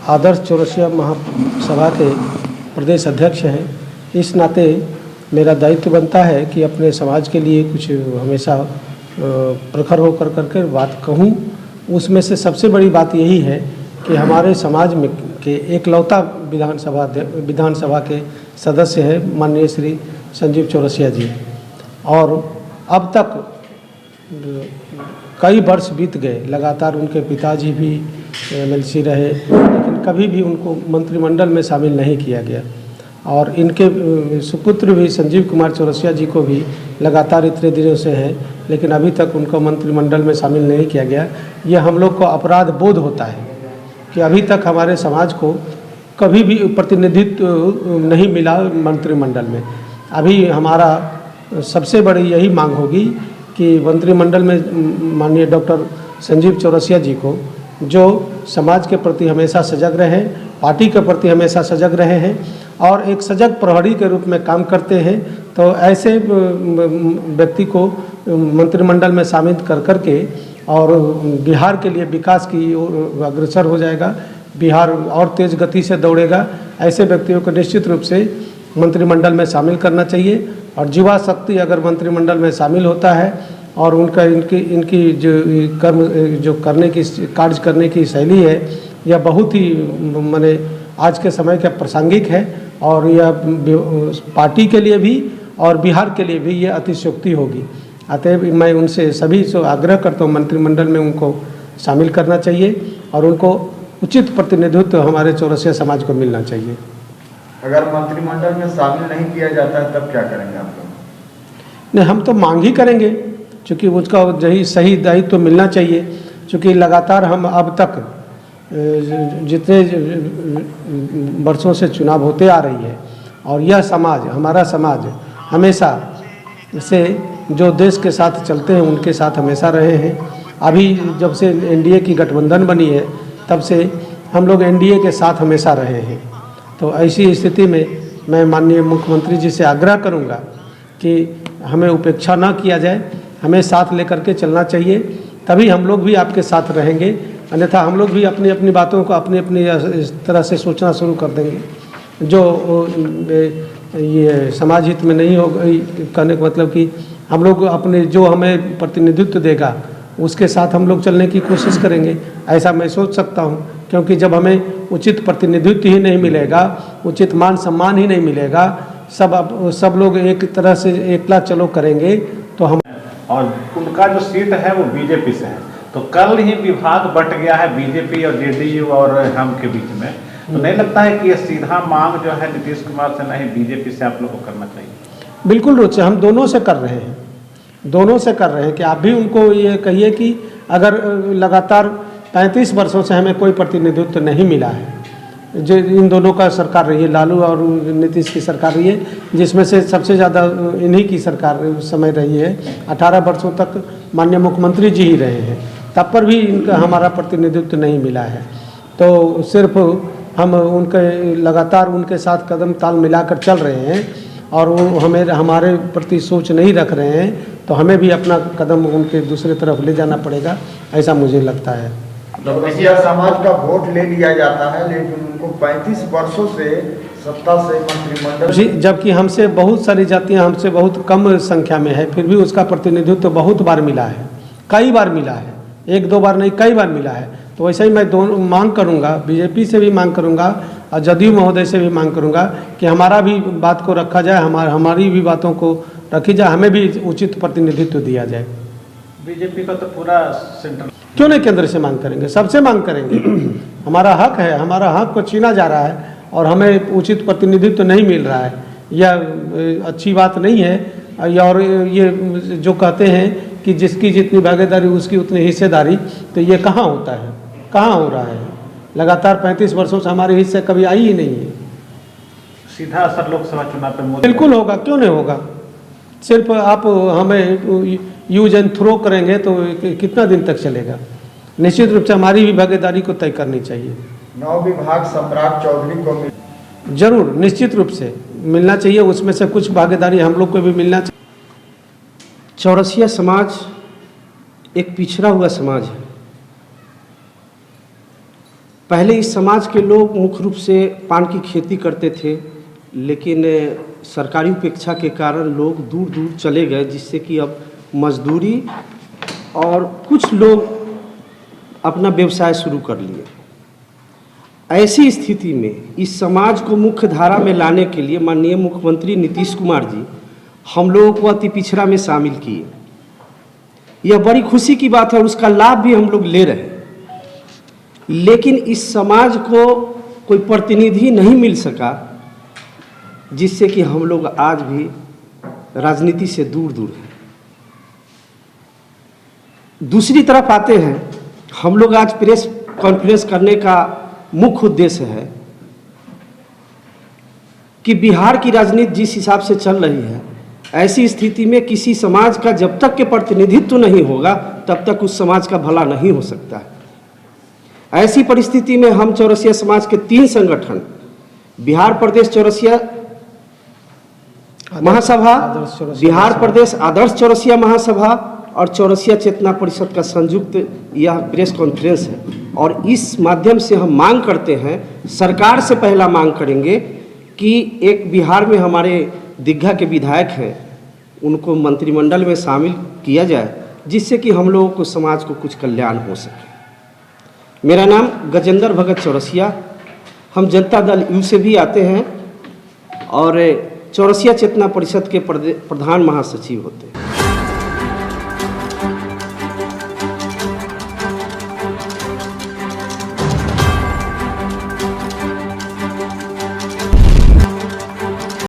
आदर्श चौरसिया महासभा के प्रदेश अध्यक्ष हैं। इस नाते मेरा दायित्व बनता है कि अपने समाज के लिए कुछ हमेशा प्रखर होकर करके बात कहूँ। उसमें से सबसे बड़ी बात यही है कि हमारे समाज में के एकलौता विधानसभा के सदस्य हैं माननीय श्री संजीव चौरसिया जी, और अब तक कई वर्ष बीत गए, लगातार उनके पिताजी भी एमएलसी रहे, लेकिन कभी भी उनको मंत्रिमंडल में शामिल नहीं किया गया। और इनके सुपुत्र भी संजीव कुमार चौरसिया जी को भी लगातार इतने दिनों से हैं, लेकिन अभी तक उनको मंत्रिमंडल में शामिल नहीं किया गया। ये हम लोग को अपराध बोध होता है कि अभी तक हमारे समाज को कभी भी प्रतिनिधित्व नहीं मिला मंत्रिमंडल में। अभी हमारा सबसे बड़ी यही मांग होगी कि मंत्रिमंडल में माननीय डॉक्टर संजीव चौरसिया जी को, जो समाज के प्रति हमेशा सजग रहे, पार्टी के प्रति हमेशा सजग रहे हैं और एक सजग प्रहरी के रूप में काम करते हैं, तो ऐसे व्यक्ति को मंत्रिमंडल में शामिल कर करके और बिहार के लिए विकास की ओर अग्रसर हो जाएगा, बिहार और तेज़ गति से दौड़ेगा। ऐसे व्यक्तियों को निश्चित रूप से मंत्रिमंडल में शामिल करना चाहिए। और युवा शक्ति अगर मंत्रिमंडल में शामिल होता है और उनका इनकी जो कार्य करने की शैली है, यह बहुत ही माने आज के समय का प्रासंगिक है, और यह पार्टी के लिए भी और बिहार के लिए भी ये अतिशयोक्ति होगी। अतएव मैं उनसे सभी से आग्रह करता हूँ, मंत्रिमंडल में उनको शामिल करना चाहिए और उनको उचित प्रतिनिधित्व हमारे चौरसिया समाज को मिलना चाहिए। अगर मंत्रिमंडल में शामिल नहीं किया जाता है तब क्या करेंगे आप लोग? नहीं, हम तो मांग ही करेंगे, क्योंकि उसका यही सही दायित्व तो मिलना चाहिए। क्योंकि लगातार हम अब तक जितने वर्षों से चुनाव होते आ रही है, और यह समाज, हमारा समाज हमेशा से जो देश के साथ चलते हैं उनके साथ हमेशा रहे हैं। अभी जब से एनडीए की गठबंधन बनी है तब से हम लोग एनडीए के साथ हमेशा रहे हैं। तो ऐसी स्थिति में मैं माननीय मुख्यमंत्री जी से आग्रह करूंगा कि हमें उपेक्षा ना किया जाए, हमें साथ लेकर के चलना चाहिए, तभी हम लोग भी आपके साथ रहेंगे। अन्यथा हम लोग भी अपनी अपनी बातों को अपनी अपनी इस तरह से सोचना शुरू कर देंगे जो ये समाज हित में नहीं होगा। कहने का मतलब कि हम लोग अपने जो हमें प्रतिनिधित्व देगा उसके साथ हम लोग चलने की कोशिश करेंगे, ऐसा मैं सोच सकता हूँ। क्योंकि जब हमें उचित प्रतिनिधित्व ही नहीं मिलेगा, उचित मान सम्मान ही नहीं मिलेगा, सब लोग एक तरह से एकला चलो करेंगे तो हम, और उनका जो सीट है वो बीजेपी से है, तो कल ही विभाग बट गया है बीजेपी और जेडीयू और हम के बीच में। तो नहीं लगता है कि ये सीधा मांग जो है नीतीश कुमार से नहीं बीजेपी से आप लोग को करना चाहिए? बिल्कुल रुचि, हम दोनों से कर रहे हैं, दोनों से कर रहे हैं कि आप भी उनको ये कहिए कि अगर लगातार 35 वर्षों से हमें कोई प्रतिनिधित्व नहीं मिला है, जो इन दोनों का सरकार रही है, लालू और नीतीश की सरकार रही है, जिसमें से सबसे ज़्यादा इन्हीं की सरकार समय रही है। 18 वर्षों तक माननीय मुख्यमंत्री जी ही रहे हैं, तब पर भी इनका हमारा प्रतिनिधित्व नहीं मिला है। तो सिर्फ हम उनके लगातार उनके साथ कदम ताल मिलाकर चल रहे हैं और वो हमें हमारे प्रति सोच नहीं रख रहे हैं, तो हमें भी अपना कदम उनके दूसरे तरफ ले जाना पड़ेगा, ऐसा मुझे लगता है। चौरसिया समाज का वोट ले लिया जाता है, लेकिन उनको 35 वर्षों से सत्ता से मंत्रिमंडल, जबकि हमसे बहुत सारी जातियां हमसे बहुत कम संख्या में है, फिर भी उसका प्रतिनिधित्व तो बहुत बार मिला है, कई बार मिला है, एक दो बार नहीं कई बार मिला है। तो वैसे ही मैं दोनों मांग करूंगा, बीजेपी से भी मांग करूंगा और जदयू महोदय से भी मांग करूंगा कि हमारा भी बात को रखा जाए, हमारी भी बातों को रखी जाए, हमें भी उचित प्रतिनिधित्व दिया जाए। बीजेपी का तो पूरा सेंटर, क्यों नहीं केंद्र से मांग करेंगे, सबसे मांग करेंगे। हमारा हक है, हमारा हक को छीना जा रहा है और हमें उचित प्रतिनिधित्व नहीं मिल रहा है, यह अच्छी बात नहीं है। और ये जो कहते हैं कि जिसकी जितनी भागीदारी उसकी उतनी हिस्सेदारी, तो ये कहाँ होता है, कहाँ हो रहा है? लगातार 35 वर्षों से हमारे हिस्से कभी आई ही नहीं है। सीधा असर लोकसभा चुनाव पर बिल्कुल होगा, क्यों नहीं होगा। सिर्फ आप हमें यूज एंड थ्रो करेंगे तो कितना दिन तक चलेगा। निश्चित रूप से हमारी भी भागीदारी को तय करनी चाहिए। 9 विभाग सम्राट चौधरी को जरूर निश्चित रूप से मिलना चाहिए, उसमें से कुछ भागीदारी हम लोग को भी मिलना चाहिए। चौरसिया समाज एक पिछड़ा हुआ समाज है। पहले इस समाज के लोग मुख्य रूप से पान की खेती करते थे, लेकिन सरकारी उपेक्षा के कारण लोग दूर दूर चले गए, जिससे कि अब मजदूरी और कुछ लोग अपना व्यवसाय शुरू कर लिए। ऐसी स्थिति में इस समाज को मुख्य धारा में लाने के लिए माननीय मुख्यमंत्री नीतीश कुमार जी हम लोगों को अति पिछड़ा में शामिल किए। यह बड़ी खुशी की बात है और उसका लाभ भी हम लोग ले रहे हैं, लेकिन इस समाज को कोई प्रतिनिधि नहीं मिल सका, जिससे कि हम लोग आज भी राजनीति से दूर दूर हैं। दूसरी तरफ आते हैं, हम लोग आज प्रेस कॉन्फ्रेंस करने का मुख्य उद्देश्य है कि बिहार की राजनीति जिस हिसाब से चल रही है, ऐसी स्थिति में किसी समाज का जब तक के प्रतिनिधित्व नहीं होगा तब तक उस समाज का भला नहीं हो सकता है। ऐसी परिस्थिति में हम चौरसिया समाज के 3 संगठन, बिहार प्रदेश चौरसिया महासभा, बिहार प्रदेश आदर्श चौरसिया महासभा और चौरसिया चेतना परिषद का संयुक्त यह प्रेस कॉन्फ्रेंस है। और इस माध्यम से हम मांग करते हैं, सरकार से पहला मांग करेंगे कि एक बिहार में हमारे दीघा के विधायक हैं, उनको मंत्रिमंडल में शामिल किया जाए, जिससे कि हम लोगों को समाज को कुछ कल्याण हो सके। मेरा नाम गजेंद्र भगत चौरसिया, हम जनता दल यू से भी आते हैं और चौरसिया चेतना परिषद के प्रधान महासचिव होते हैं।